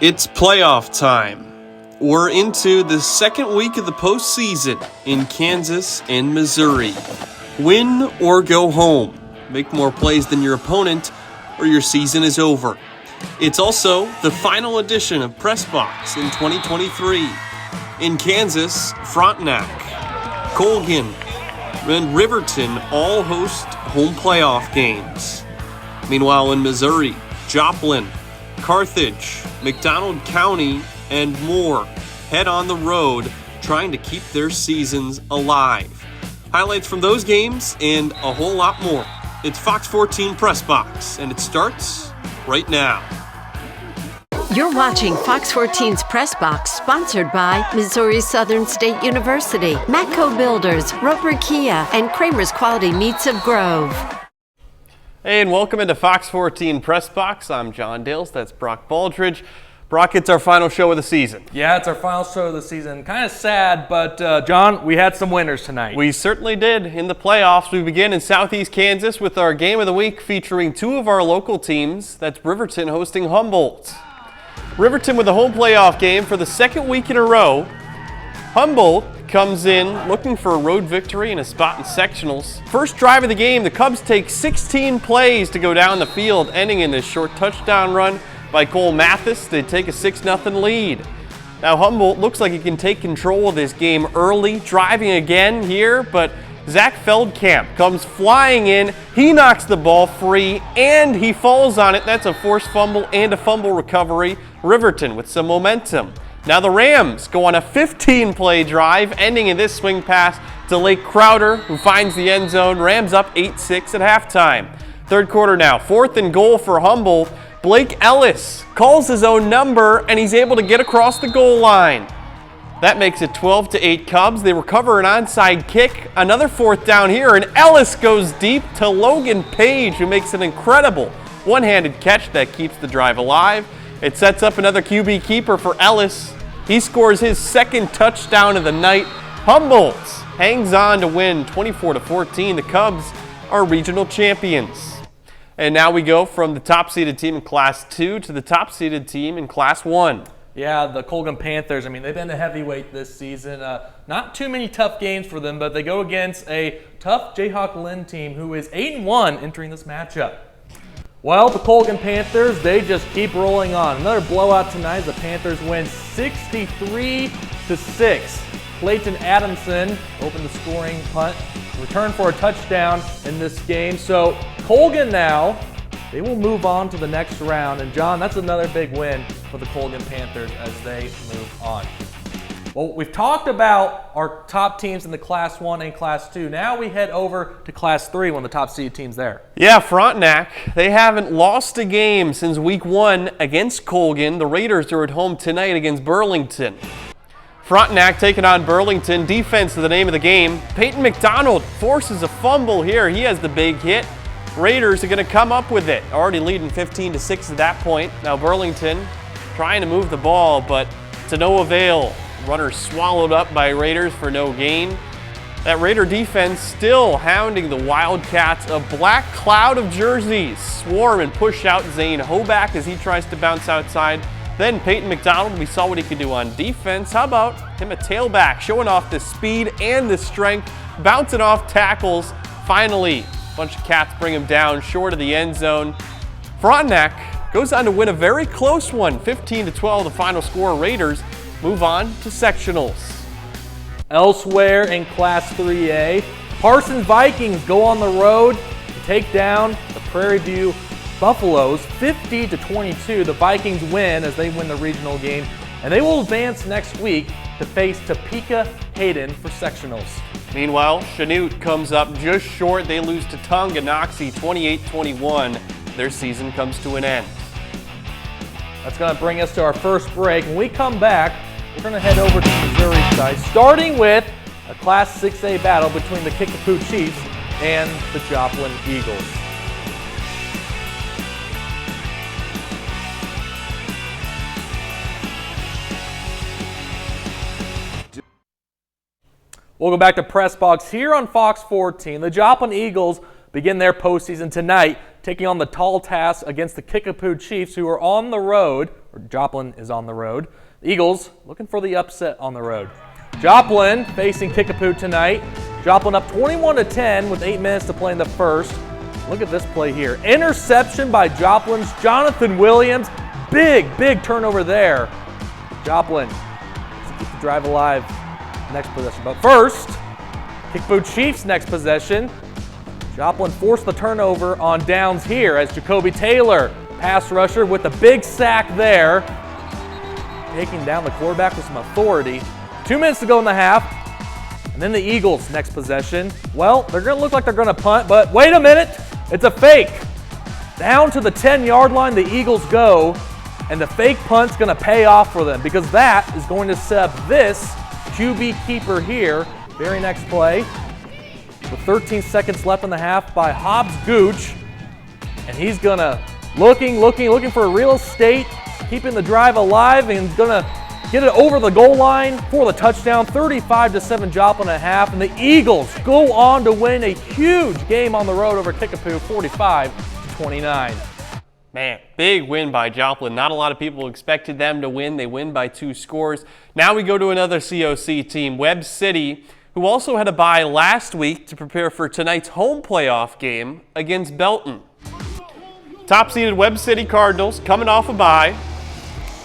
It's playoff time. We're into the second week of the postseason in Kansas and Missouri. Win or go home. Make more plays than your opponent or your season is over. It's also the final edition of Pressbox in 2023. In Kansas, Frontenac, Colgan, and Riverton all host home playoff games. Meanwhile, in Missouri, Joplin, Carthage, McDonald County, and more head on the road trying to keep their seasons alive. Highlights from those games and a whole lot more. It's Fox 14 Press Box, and it starts right now. You're watching Fox 14's Press Box, sponsored by Missouri Southern State University, Matco Builders, Roper Kia, and Kramer's Quality Meats of Grove. Hey, and welcome into Fox 14 Press Box. I'm John Dales. That's Brock Baldridge. Brock, it's our final show of the season. Yeah, it's our final show of the season. Kind of sad, but John, we had some winners tonight. We certainly did. In the playoffs, we begin in Southeast Kansas with our game of the week featuring two of our local teams. That's Riverton hosting Humboldt. Riverton with a home playoff game for the second week in a row. Humboldt comes in looking for a road victory and a spot in sectionals. First drive of the game, the Cubs take 16 plays to go down the field, ending in this short touchdown run by Cole Mathis. They take a 6-0 lead. Now Humboldt looks like he can take control of this game early, driving again here, but Zach Feldkamp comes flying in. He knocks the ball free, and he falls on it. That's a forced fumble and a fumble recovery. Riverton with some momentum. Now the Rams go on a 15-play drive, ending in this swing pass to Lake Crowder, who finds the end zone. Rams up 8-6 at halftime. Third quarter now, 4th and goal for Humboldt. Blake Ellis calls his own number, and he's able to get across the goal line. That makes it 12-8 Cubs. They recover an onside kick. Another 4th down here, and Ellis goes deep to Logan Page, who makes an incredible one-handed catch that keeps the drive alive. It sets up another QB keeper for Ellis. He scores his second touchdown of the night. Humboldt hangs on to win 24-14. The Cubs are regional champions. And now we go from the top-seeded team in Class 2 to the top-seeded team in Class 1. Yeah, the Colgan Panthers, they've been a heavyweight this season. Not too many tough games for them, but they go against a tough Jayhawk Lynn team who is 8-1 entering this matchup. Well, the Colgan Panthers, they just keep rolling on. Another blowout tonight. The Panthers win 63-6. Clayton Adamson opened the scoring punt, returned for a touchdown in this game. So Colgan now, they will move on to the next round. And John, that's another big win for the Colgan Panthers as they move on. Well, we've talked about our top teams in the Class 1 and Class 2. Now we head over to Class 3, one of the top seeded teams there. Yeah, Frontenac, they haven't lost a game since week 1 against Colgan. The Raiders are at home tonight against Burlington. Frontenac taking on Burlington. Defense is the name of the game. Peyton McDonald forces a fumble here. He has the big hit. Raiders are going to come up with it. Already leading 15-6 at that point. Now Burlington trying to move the ball, but to no avail. Runner swallowed up by Raiders for no gain. That Raider defense still hounding the Wildcats. A black cloud of jerseys swarm and push out Zane Hoback as he tries to bounce outside. Then Peyton McDonald, we saw what he could do on defense. How about him a tailback, showing off the speed and the strength, bouncing off tackles. Finally, a bunch of Cats bring him down short of the end zone. Frontenac goes on to win a very close one, 15-12 the final score. Raiders move on to sectionals. Elsewhere in Class 3A, Parsons Vikings go on the road to take down the Prairie View Buffaloes 50-22. The Vikings win as they win the regional game, and they will advance next week to face Topeka Hayden for sectionals. Meanwhile, Chanute comes up just short. They lose to Tonganoxie 28-21. Their season comes to an end. That's going to bring us to our first break. When we come back, we're going to head over to the Missouri side, starting with a Class 6A battle between the Kickapoo Chiefs and the Joplin Eagles. Welcome back to Press Box here on Fox 14. The Joplin Eagles begin their postseason tonight, taking on the tall task against the Kickapoo Chiefs, who are on the road Joplin is on the road. The Eagles looking for the upset on the road. Joplin facing Kickapoo tonight. Joplin up 21-10 with 8 minutes to play in the first. Look at this play here. Interception by Joplin's Jonathan Williams. Big turnover there. Joplin to keep the drive alive next possession. But first, Kickapoo Chiefs next possession. Joplin forced the turnover on downs here as Jacoby Taylor, pass rusher with a big sack there, taking down the quarterback with some authority. 2 minutes to go in the half. And then the Eagles next possession. Well, they're going to look like they're going to punt, but wait a minute. It's a fake. Down to the 10-yard line the Eagles go, and the fake punt's going to pay off for them because that is going to set up this QB keeper here. Very next play. With 13 seconds left in the half by Hobbs Gooch. And he's going to looking for a real estate, keeping the drive alive, and going to get it over the goal line for the touchdown. 35-7 Joplin at half. And the Eagles go on to win a huge game on the road over Kickapoo, 45-29. Man, big win by Joplin. Not a lot of people expected them to win. They win by 2 scores. Now we go to another COC team, Webb City, who also had a bye last week to prepare for tonight's home playoff game against Belton. Top-seeded Webb City Cardinals coming off a bye.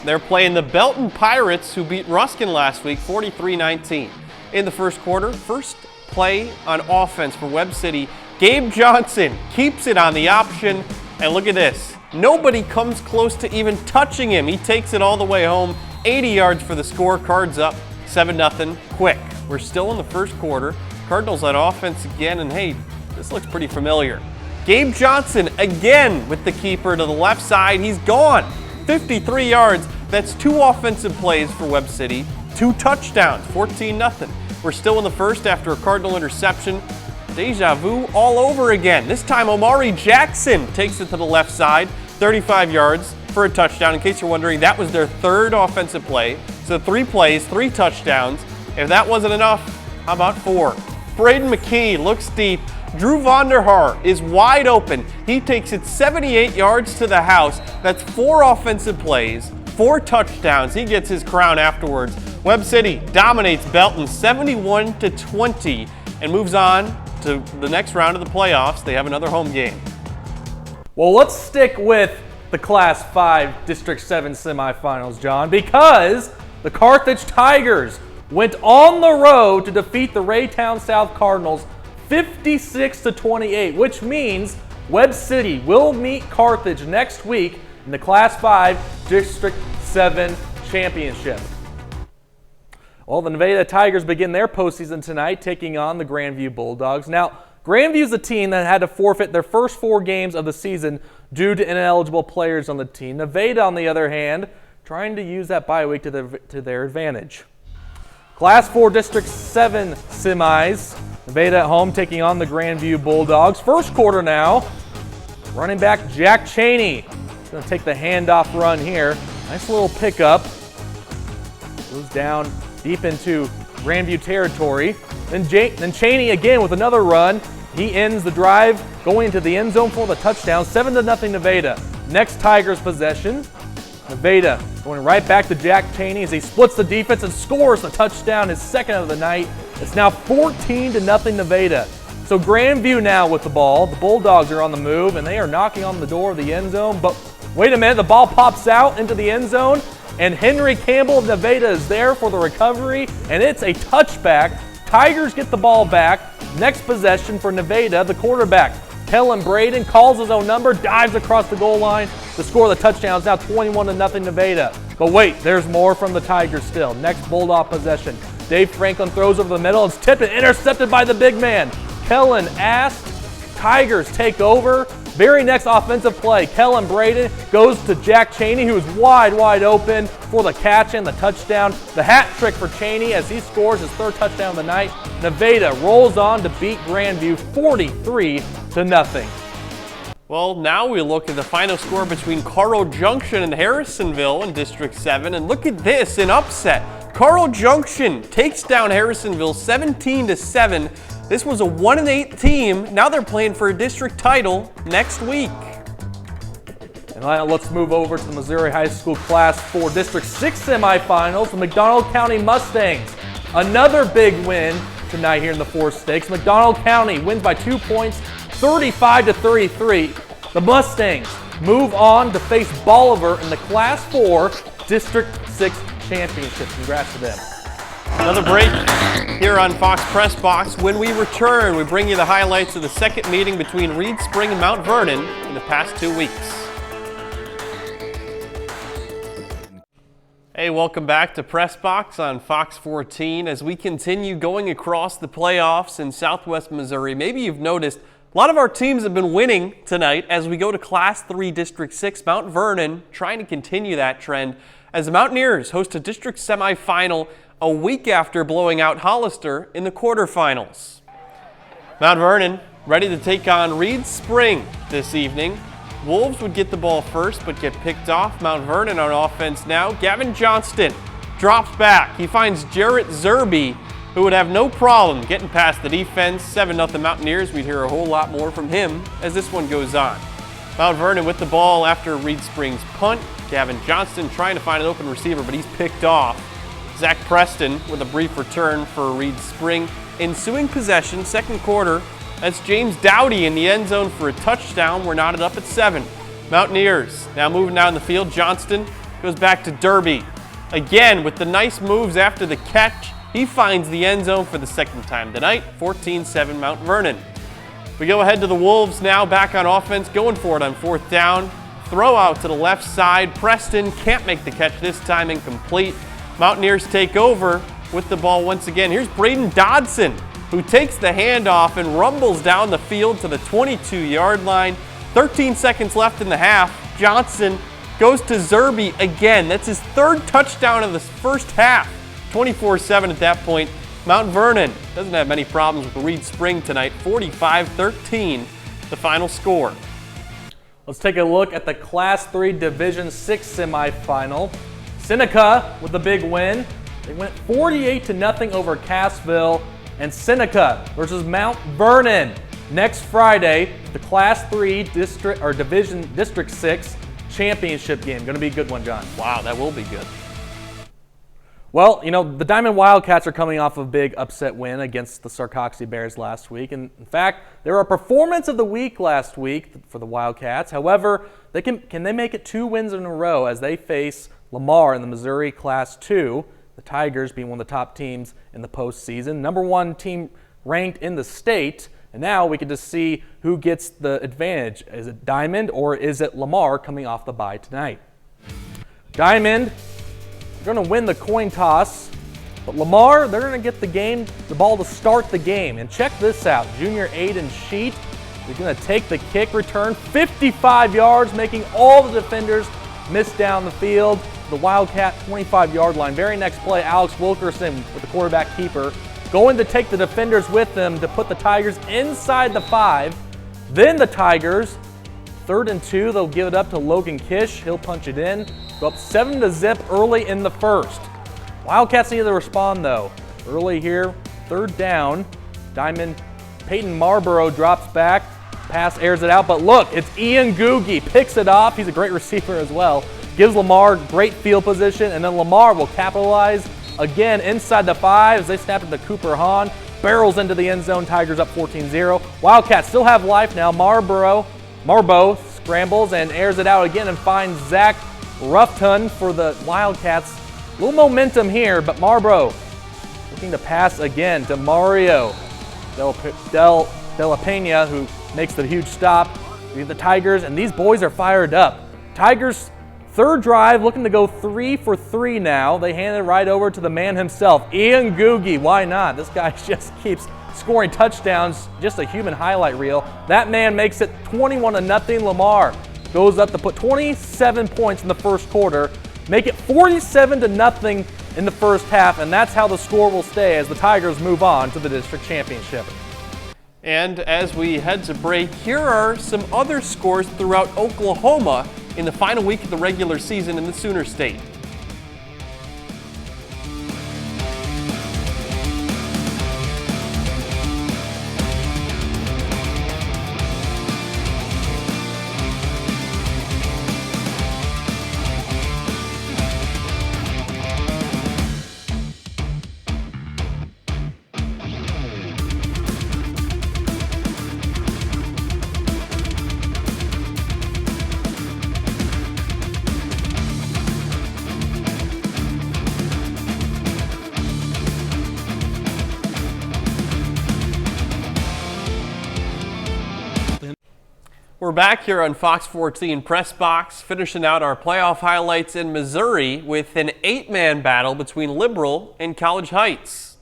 They're playing the Belton Pirates, who beat Ruskin last week 43-19. In the first quarter, first play on offense for Webb City, Gabe Johnson keeps it on the option, and look at this. Nobody comes close to even touching him. He takes it all the way home. 80 yards for the score. Cards up 7-0 quick. We're still in the first quarter. Cardinals on offense again, and hey, this looks pretty familiar. Gabe Johnson again with the keeper to the left side. He's gone. 53 yards. That's 2 offensive plays for Webb City. 2 touchdowns. 14-0. We're still in the first after a Cardinal interception. Deja vu all over again. This time Omari Jackson takes it to the left side. 35 yards for a touchdown. In case you're wondering, that was their 3rd offensive play. So 3 plays, 3 touchdowns. If that wasn't enough, how about 4? Braden McKee looks deep. Drew Vonderhaar is wide open. He takes it 78 yards to the house. That's 4 offensive plays, 4 touchdowns. He gets his crown afterwards. Webb City dominates Belton 71-20 and moves on to the next round of the playoffs. They have another home game. Well, let's stick with the Class 5 District 7 semifinals, John, because the Carthage Tigers went on the road to defeat the Raytown South Cardinals 56-28, which means Webb City will meet Carthage next week in the Class 5 District 7 Championship. Well, the Nevada Tigers begin their postseason tonight, taking on the Grandview Bulldogs. Now, Grandview's a team that had to forfeit their first 4 games of the season due to ineligible players on the team. Nevada, on the other hand, trying to use that bye week to their advantage. Class 4 District 7 semis. Nevada at home taking on the Grandview Bulldogs. First quarter now. Running back Jack Cheney. He's going to take the handoff run here. Nice little pickup. Goes down deep into Grandview territory. Then Cheney again with another run. He ends the drive going into the end zone for the touchdown. 7-0 Nevada. Next Tigers possession. Nevada going right back to Jack Cheney as he splits the defense and scores the touchdown, his 2nd of the night. It's now 14-0 Nevada. So Grandview now with the ball. The Bulldogs are on the move and they are knocking on the door of the end zone. But wait a minute, the ball pops out into the end zone and Henry Campbell of Nevada is there for the recovery and it's a touchback. Tigers get the ball back. Next possession for Nevada, the quarterback, Kellen Braden, calls his own number, dives across the goal line to score the touchdown. It's now 21-0 Nevada. But wait, there's more from the Tigers still. Next Bulldog possession. Dave Franklin throws over the middle. It's tipped and intercepted by the big man, Kellen Ast. Tigers take over. Very next offensive play, Kellen Braden goes to Jack Cheney, who is wide open for the catch and the touchdown. The hat trick for Cheney as he scores his 3rd touchdown of the night. Nevada rolls on to beat Grandview 43-0. Well, now we look at the final score between Carl Junction and Harrisonville in District 7, and look at this, an upset. Carl Junction takes down Harrisonville 17-7. This was a 1-8 team. Now they're playing for a district title next week. And now let's move over to the Missouri High School Class 4 District 6 semifinals. The McDonald County Mustangs. Another big win tonight here in the 4 stakes. McDonald County wins by 2 points, 35-33. The Mustangs move on to face Bolivar in the Class 4 District 6 Championship. Congrats to them. Another break here on Fox Pressbox. When we return, we bring you the highlights of the second meeting between Reed Spring and Mount Vernon in the past 2 weeks. Hey, welcome back to Pressbox on Fox 14 as we continue going across the playoffs in Southwest Missouri. Maybe you've noticed a lot of our teams have been winning tonight as we go to Class 3 District 6. Mount Vernon trying to continue that trend as the Mountaineers host a district semifinal a week after blowing out Hollister in the quarterfinals. Mount Vernon ready to take on Reed Spring this evening. Wolves would get the ball first but get picked off. Mount Vernon on offense now. Gavin Johnston drops back. He finds Jarrett Zerby, who would have no problem getting past the defense. 7-0 Mountaineers. We'd hear a whole lot more from him as this one goes on. Mount Vernon with the ball after Reed Spring's punt. Gavin Johnston trying to find an open receiver, but he's picked off. Zach Preston with a brief return for Reed Spring. Ensuing possession, second quarter, that's James Dowdy in the end zone for a touchdown. We're knotted up at 7. Mountaineers now moving down the field. Johnston goes back to Derby. Again with the nice moves after the catch. He finds the end zone for the second time tonight. 14-7 Mount Vernon. We go ahead to the Wolves now, back on offense, going for it on fourth down. Throw out to the left side. Preston can't make the catch this time, incomplete. Mountaineers take over with the ball once again. Here's Braden Dodson, who takes the handoff and rumbles down the field to the 22-yard line. 13 seconds left in the half. Johnson goes to Zerby again. That's his third touchdown of the first half. 24-7 at that point. Mount Vernon doesn't have many problems with Reed Spring tonight. 45-13, the final score. Let's take a look at the Class 3 Division 6 semifinal. Seneca with a big win. They went 48-0 over Cassville. And Seneca versus Mount Vernon next Friday, the Class 3 District 6 championship game. Going to be a good one, John. Wow, that will be good. Well, you know, the Diamond Wildcats are coming off a big upset win against the Sarcoxy Bears last week. And in fact, they were a performance of the week last week for the Wildcats. However, can they make it 2 wins in a row as they face Lamar in the Missouri Class 2, the Tigers being one of the top teams in the postseason, number 1 team ranked in the state. And now we can just see who gets the advantage. Is it Diamond or is it Lamar coming off the bye tonight? Diamond, they're going to win the coin toss, but Lamar, they're going to get the ball to start the game. And check this out, junior Aiden Sheet is going to take the kick return, 55 yards, making all the defenders miss down the field. The Wildcat 25-yard line. Very next play, Alex Wilkerson with the quarterback keeper going to take the defenders with them to put the Tigers inside the 5. Then the Tigers, 3rd and 2, they'll give it up to Logan Kish. He'll punch it in. Go up 7-0 early in the first. Wildcats need to respond though. Early here, 3rd down. Diamond Peyton Marlboro drops back. Pass airs it out, but look, it's Ian Googie. Picks it off. He's a great receiver as well. Gives Lamar great field position, and then Lamar will capitalize again inside the 5 as they snap it to Cooper Hahn. Barrels into the end zone. Tigers up 14-0. Wildcats still have life now. Marbo scrambles and airs it out again and finds Zach Ruffton for the Wildcats. A little momentum here, but Marbo looking to pass again to Mario Della Pena, who makes the huge stop. We have the Tigers, and these boys are fired up. Tigers' 3rd drive, looking to go 3 for 3 now. They hand it right over to the man himself, Ian Googie. Why not? This guy just keeps scoring touchdowns, just a human highlight reel. That man makes it 21-0. Lamar goes up to put 27 points in the first quarter, make it 47-0 in the first half, and that's how the score will stay as the Tigers move on to the district championship. And as we head to break, here are some other scores throughout Oklahoma in the final week of the regular season in the Sooner State. We're back here on Fox 14 Pressbox, finishing out our playoff highlights in Missouri with an 8-man battle between Liberal and College Heights.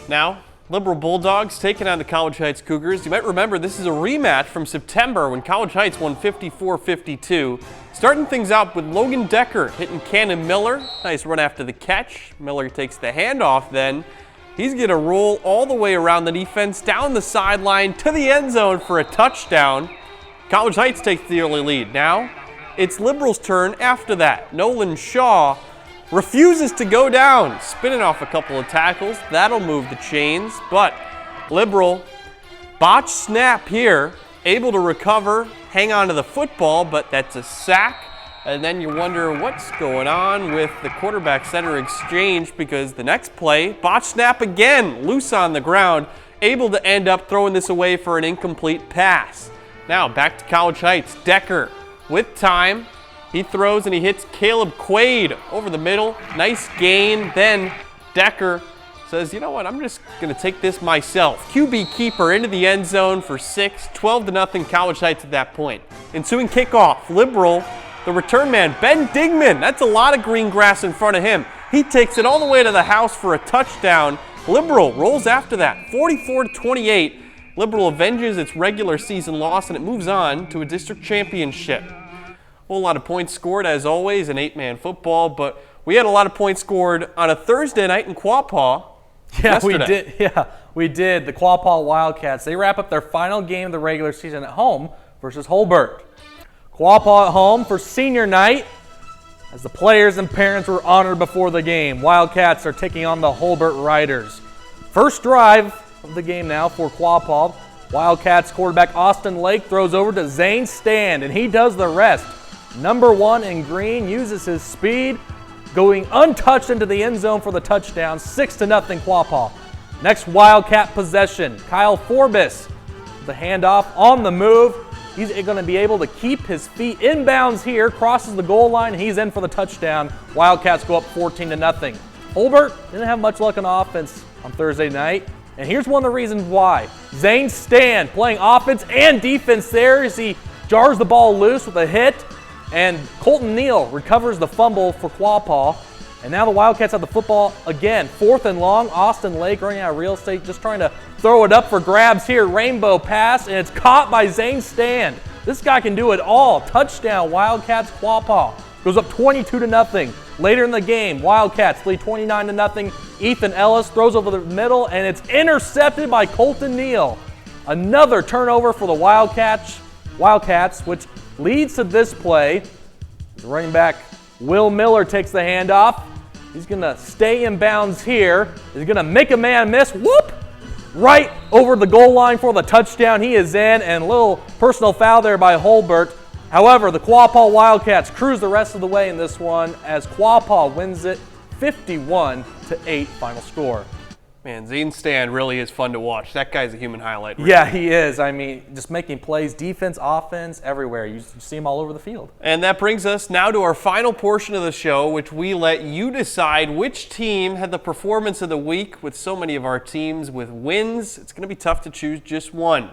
Now, Liberal Bulldogs taking on the College Heights Cougars. You might remember this is a rematch from September when College Heights won 54-52. Starting things out with Logan Decker hitting Cannon Miller. Nice run after the catch. Miller takes the handoff then. He's going to roll all the way around the defense, down the sideline, to the end zone for a touchdown. College Heights takes the early lead. Now, it's Liberal's turn after that. Nolan Shaw refuses to go down, spinning off a couple of tackles. That'll move the chains, but Liberal botched snap here, able to recover, hang on to the football, but that's a sack. And then you wonder what's going on with the quarterback-center exchange because the next play, botched snap again, loose on the ground, able to end up throwing this away for an incomplete pass. Now back to College Heights. Decker with time. He throws and he hits Caleb Quaid over the middle. Nice gain. Then Decker says, you know what, I'm just going to take this myself. QB keeper into the end zone for 6, 12-0 College Heights at that point. Ensuing kickoff, Liberal, the return man, Ben Digman. That's a lot of green grass in front of him. He takes it all the way to the house for a touchdown. Liberal rolls after that, 44-28. Liberal avenges its regular season loss and it moves on to a district championship. A whole lot of points scored as always in 8-man football, but we had a lot of points scored on a Thursday night in Quapaw. Yeah, we did. The Quapaw Wildcats, they wrap up their final game of the regular season at home versus Holbert. Quapaw at home for senior night as the players and parents were honored before the game. Wildcats are taking on the Holbert Riders. First drive of the game now for Quapaw. Wildcats quarterback Austin Lake throws over to Zane Stand, and he does the rest. Number 1 in green uses his speed, going untouched into the end zone for the touchdown, 6-0 Quapaw. Next Wildcat possession, Kyle Forbis, the handoff on the move. He's going to be able to keep his feet inbounds here, crosses the goal line, and he's in for the touchdown. Wildcats go up 14-0. Holbert didn't have much luck on offense on Thursday night, and here's one of the reasons why. Zane Stand playing offense and defense there as he jars the ball loose with a hit, and Colton Neal recovers the fumble for Quapaw. And now the Wildcats have the football again. 4th and long, Austin Lake running out of real estate, just trying to throw it up for grabs here. Rainbow pass, and it's caught by Zane Stand. This guy can do it all. Touchdown, Wildcats, Quapaw. Goes up 22-0. Later in the game, Wildcats lead 29-0. Ethan Ellis throws over the middle, and it's intercepted by Colton Neal. Another turnover for the Wildcats, which leads to this play. The running back Will Miller takes the handoff. He's going to stay in bounds here. He's going to make a man miss. Whoop! Right over the goal line for the touchdown. He is in, and a little personal foul there by Holbert. However, the Quapaw Wildcats cruise the rest of the way in this one as Quapaw wins it 51-8 final score. Man, Zane Stand really is fun to watch. That guy's a human highlight. Really. Yeah, he is. I mean, just making plays, defense, offense, everywhere. You see him all over the field. And that brings us now to our final portion of the show, which we let you decide which team had the performance of the week. With so many of our teams with wins, it's going to be tough to choose just one.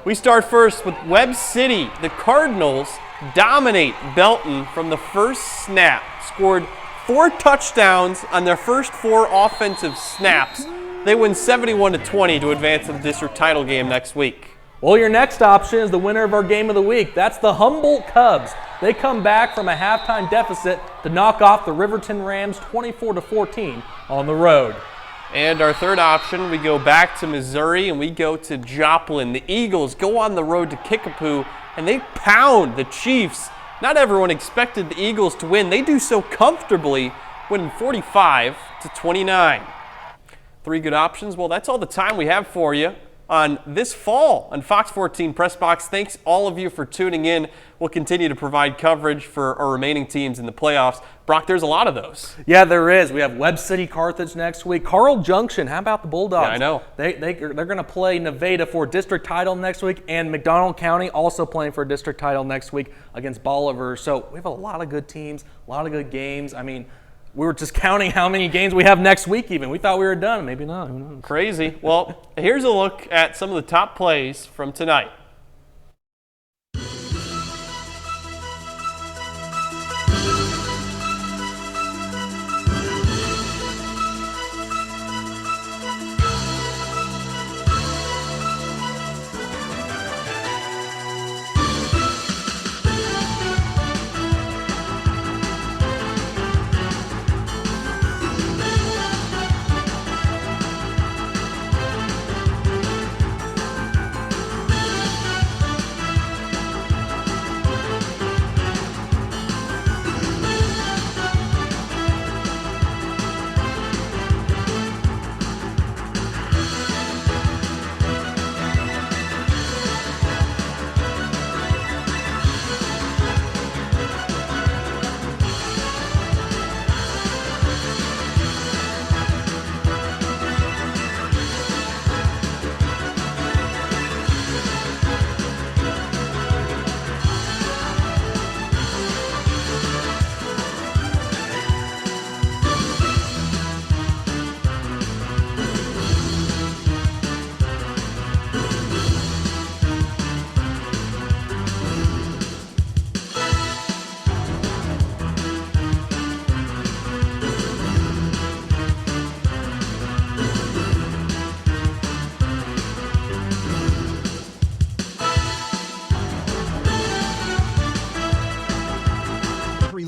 We start first with Webb City. The Cardinals dominate Belton from the first snap, scored 4 touchdowns on their first 4 offensive snaps. They win 71-20 to advance to the district title game next week. Well, your next option is the winner of our game of the week. That's the Humboldt Cubs. They come back from a halftime deficit to knock off the Riverton Rams 24-14 on the road. And our third option, we go back to Missouri and we go to Joplin. The Eagles go on the road to Kickapoo and they pound the Chiefs. Not everyone expected the Eagles to win. They do so comfortably, winning 45-29. 3 good options. Well, that's all the time we have for you on this fall on Fox 14 Pressbox. Thanks all of you for tuning in. We'll continue to provide coverage for our remaining teams in the playoffs. Brock, there's a lot of those. Yeah, there is. We have Webb City Carthage next week. Carl Junction, how about the Bulldogs? Yeah, I know. They're going to play Nevada for district title next week, and McDonald County also playing for a district title next week against Bolivar. So we have a lot of good teams, a lot of good games. I mean, we were just counting how many games we have next week even. We thought we were done. Maybe not. Who knows? Crazy. Well, here's a look at some of the top plays from tonight.